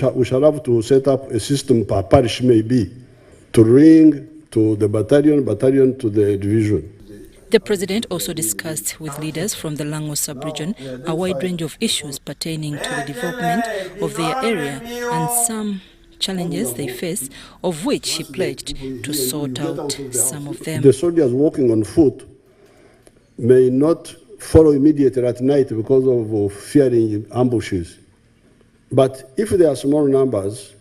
We shall have to set up a system per parish maybe, to ring to the battalion to the division. The President also discussed with leaders from the Lango sub-region a wide range of issues pertaining to the development of their area and some challenges they face, of which he pledged to sort out some of them. The soldiers walking on foot may not follow immediately at night because of fearing ambushes. But if there are small numbers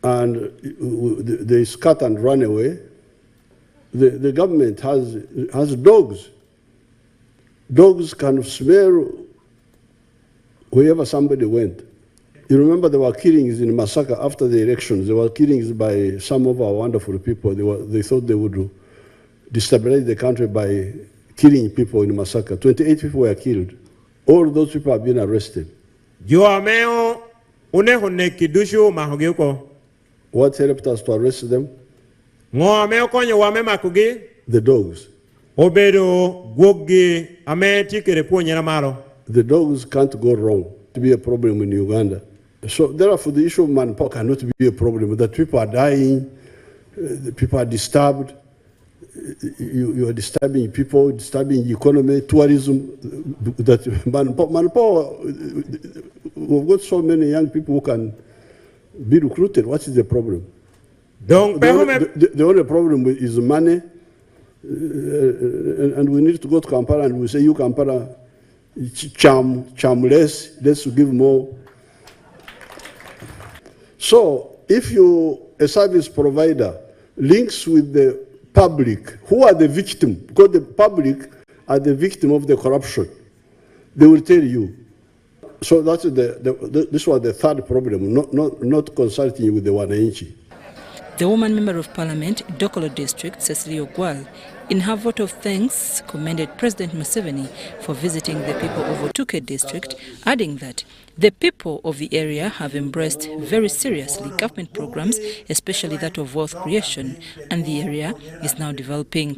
and they scatter and run away, the government has dogs. Dogs can smell wherever somebody went. You remember there were killings in Masaka after the elections. There were killings by some of our wonderful people. They thought they would destabilize the country by killing people in Masaka. 28 people were killed. All those people have been arrested. What helped us to arrest them? The dogs. The dogs can't go wrong to be a problem in Uganda. So therefore the issue of manpower cannot be a problem. That people are dying, people are disturbed, you are disturbing people, disturbing the economy, tourism. That manpower, we've got so many young people who can be recruited. What is the problem? The only problem is money, and we need to go to Kampala and we say, you Kampala, charm less, let's give more. So if a service provider links with the public, who are the victim? Because the public are the victim of the corruption. They will tell you. So that's this was the third problem, not consulting with the Wananchi. The woman member of Parliament, Dokolo District, Cecily Ogwal, in her vote of thanks, commended President Museveni for visiting the people of Otuke District, adding that the people of the area have embraced very seriously government programs, especially that of wealth creation, and the area is now developing.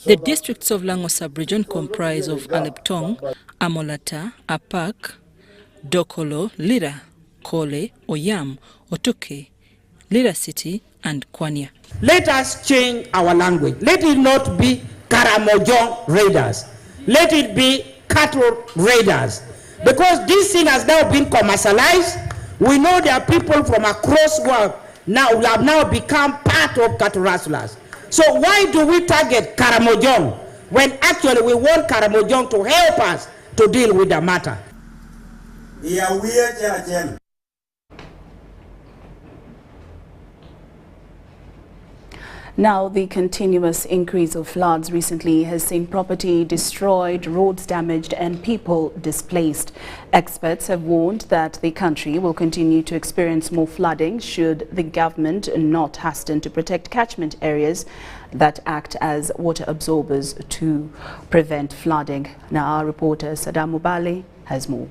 The districts of Lango sub-region comprise of Aleptong, Amolata, Apak, Dokolo, Lira, Kole, Oyam, Otuke, Lira City, and Kwanya. Let us change our language. Let it not be Karamojong raiders. Let it be cattle raiders. Because this thing has now been commercialized. We know there are people from across the world who have now become part of cattle rustlers. So why do we target Karamojong when actually we want Karamojong to help us to deal with the matter? Now, the continuous increase of floods recently has seen property destroyed, roads damaged and people displaced. Experts have warned that the country will continue to experience more flooding should the government not hasten to protect catchment areas that act as water absorbers to prevent flooding. Now, our reporter Saddam Mubali has more.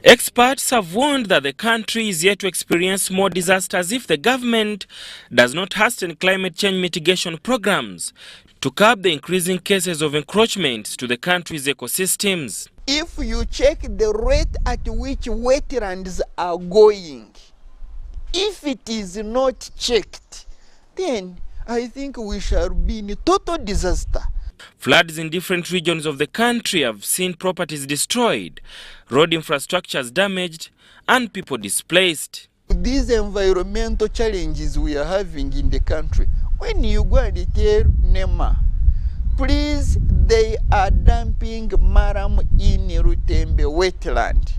Experts have warned that the country is yet to experience more disasters if the government does not hasten climate change mitigation programs to curb the increasing cases of encroachments to the country's ecosystems. If you check the rate at which wetlands are going, if it is not checked, then I think we shall be in a total disaster. Floods in different regions of the country have seen properties destroyed, road infrastructures damaged, and people displaced. These environmental challenges we are having in the country, when you go and tell NEMA, please, they are dumping Maram in Rutembe wetland.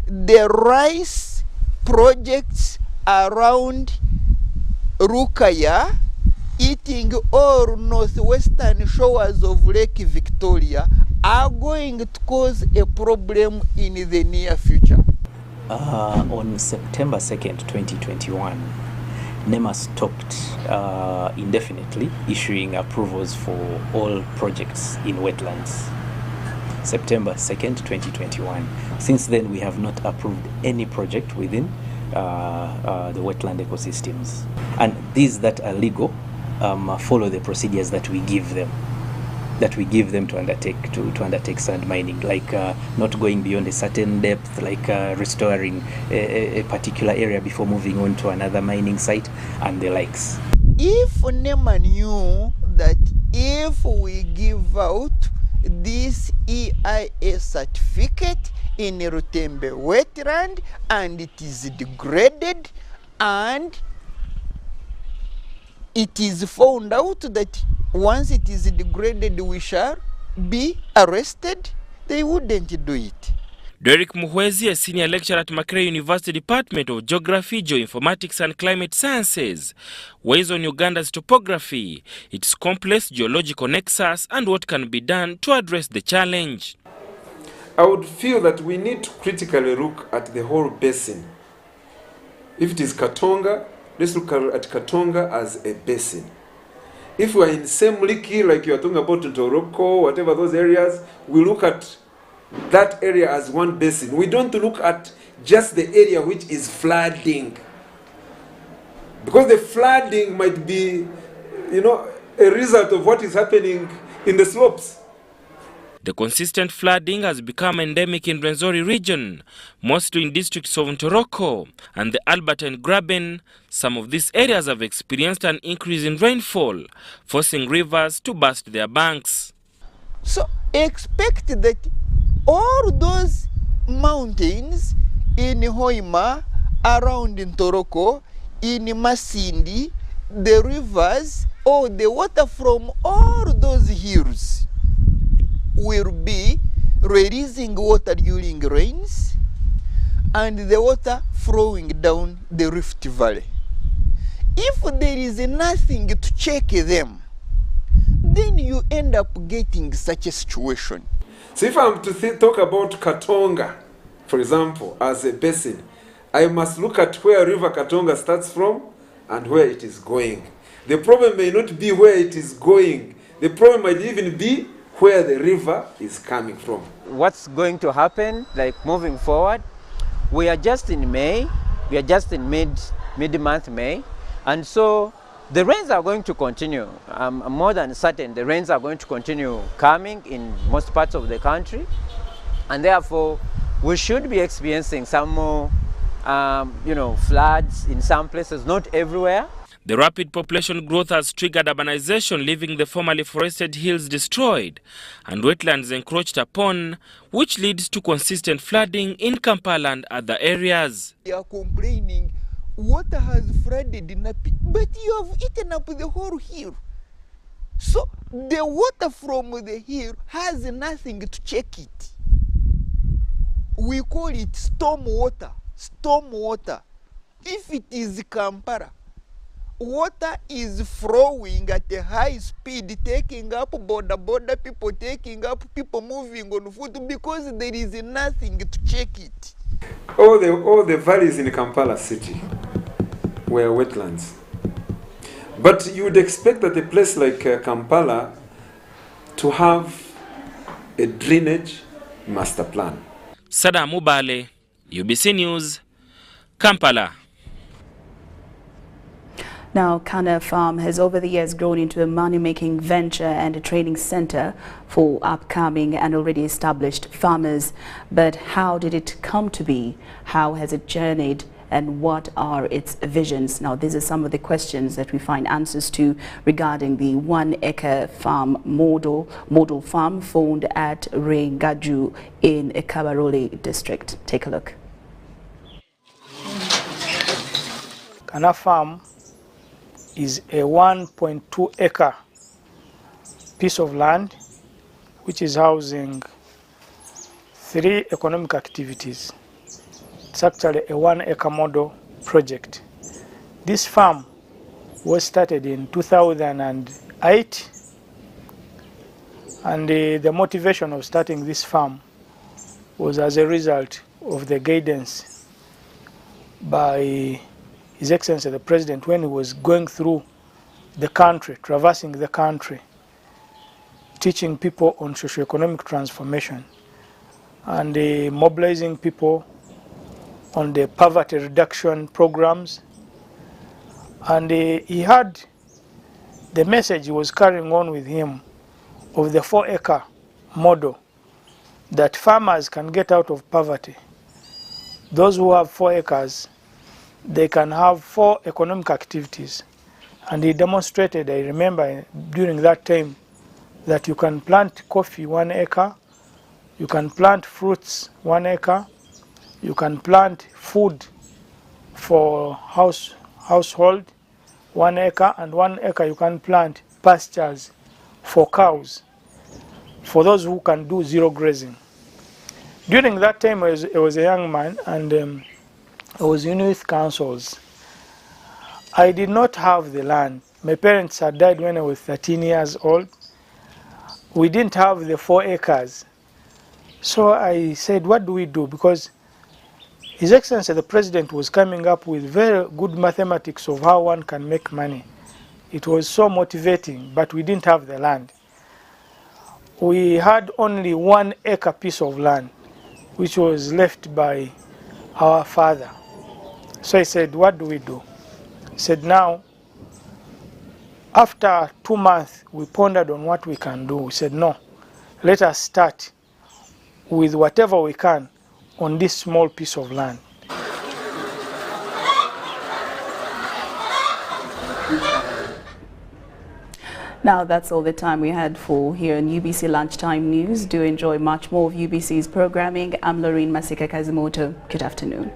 The rice projects around Rukaya, eating all northwestern shores of Lake Victoria, are going to cause a problem in the near future. On September 2nd, 2021, NEMA stopped indefinitely issuing approvals for all projects in wetlands. September 2nd, 2021. Since then, we have not approved any project within the wetland ecosystems. And these that are legal follow the procedures that we give them. that we give them to undertake sand mining, like not going beyond a certain depth, like restoring a particular area before moving on to another mining site, and the likes. If NEMA knew that if we give out this EIA certificate in Rutembe wetland and it is degraded and it is found out that once it is degraded we shall be arrested, they wouldn't do it. Derek Muhwezi, a senior lecturer at Makerere University Department of Geography, Geoinformatics and Climate Sciences, weighs on Uganda's topography, its complex geological nexus and what can be done to address the challenge. I would feel that we need to critically look at the whole basin. If it is Katonga, let's look at Katonga as a basin. If we are in Semliki, like you are talking about Ntoroko, whatever those areas, we look at that area as one basin. We don't look at just the area which is flooding. Because the flooding might be, a result of what is happening in the slopes. The consistent flooding has become endemic in Rwenzori region, mostly in districts of Ntoroko and the Albert and Graben. Some of these areas have experienced an increase in rainfall, forcing rivers to burst their banks. So expect that all those mountains in Hoima, around Ntoroko, in Masindi, the rivers or the water from all those hills will be releasing water during rains and the water flowing down the Rift Valley. If there is nothing to check them, then you end up getting such a situation. So if I'm to talk about Katonga, for example, as a basin, I must look at where River Katonga starts from and where it is going. The problem may not be where it is going. The problem might even be where the river is coming from. What's going to happen, like moving forward? We are just in May. We are just in mid-month May. And so the rains are going to continue. I'm more than certain the rains are going to continue coming in most parts of the country. And therefore, we should be experiencing some more, floods in some places, not everywhere. The rapid population growth has triggered urbanization, leaving the formerly forested hills destroyed and wetlands encroached upon, which leads to consistent flooding in Kampala and other areas. They are complaining, water has flooded Napi, but you have eaten up the whole hill. So the water from the hill has nothing to check it. We call it storm water. Storm water. If it is Kampala, water is flowing at a high speed, taking up border people, taking up people moving on foot because there is nothing to check it. All the valleys in Kampala city were wetlands. But you would expect that a place like Kampala to have a drainage master plan. Sada Mubale, UBC News, Kampala. Now, Kana Farm has over the years grown into a money-making venture and a training center for upcoming and already established farmers. But how did it come to be? How has it journeyed? And what are its visions? Now, these are some of the questions that we find answers to regarding the one-acre farm model farm found at Rengaju in Kabarole district. Take a look. Kana Farm is a 1.2 acre piece of land which is housing 3 economic activities. It's actually a 1 acre model project. This farm was started in 2008, and the motivation of starting this farm was as a result of the guidance by His Excellency the President when he was going through the country, traversing the country, teaching people on socio-economic transformation and mobilizing people on the poverty reduction programs. And he had the message he was carrying on with him of the 4-acre model, that farmers can get out of poverty. Those who have 4 acres, they can have 4 economic activities. And he demonstrated, I remember during that time, that you can plant coffee 1 acre, you can plant fruits 1 acre, you can plant food for household 1 acre, and 1 acre you can plant pastures for cows, for those who can do zero grazing. During that time, I was a young man, and I was in youth councils. I did not have the land. My parents had died when I was 13 years old. We didn't have the 4 acres. So I said, what do we do? Because His Excellency the President was coming up with very good mathematics of how one can make money. It was so motivating, but we didn't have the land. We had only 1 acre piece of land, which was left by our father. So I said, what do we do? He said, now, after 2 months, we pondered on what we can do. We said, no, let us start with whatever we can on this small piece of land. Now that's all the time we had for here in UBC Lunchtime News. Do enjoy much more of UBC's programming. I'm Lorraine Masika Kazimoto. Good afternoon.